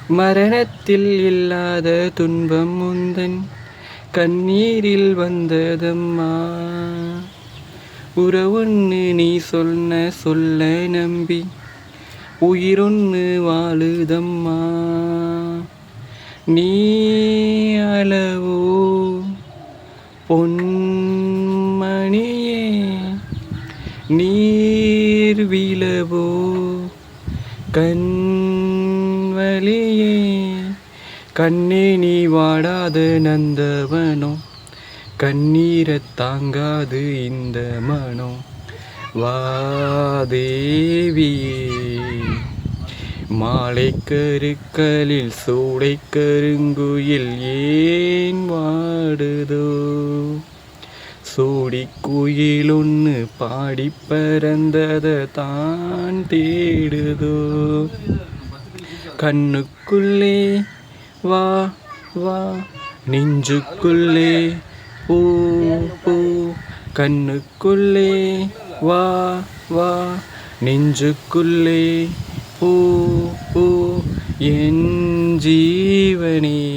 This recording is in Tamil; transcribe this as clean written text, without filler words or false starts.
மரணத்தில் இல்லாத துன்பம் முந்தன் கண்ணீரில் வந்ததம்மா. உறவொன்னு நீ சொன்ன சொல்ல நம்பி உயிரொன்னு வாழுதம்மா. நீ அளவோ பொன்மணியே, நீர் விழவோ கண்வழியே. கண்ணே நீ வாடாத நந்தவனோ, கண்ணீரத் தாங்காது இந்த மனோ. வாதேவியே மாலை கருக்களில் சூடை கருங்குயில் ஏன் வாடுதோ. சூடி குயில் ஒன்று பாடி பறந்தத தான் தேடுதோ. கண்ணுக்குள்ளே வா வா நெஞ்சுக்குள்ளே பூ பூ. கண்ணுக்குள்ளே வா வா நெஞ்சுக்குள்ளே பூ பூ. என் ஜீவனே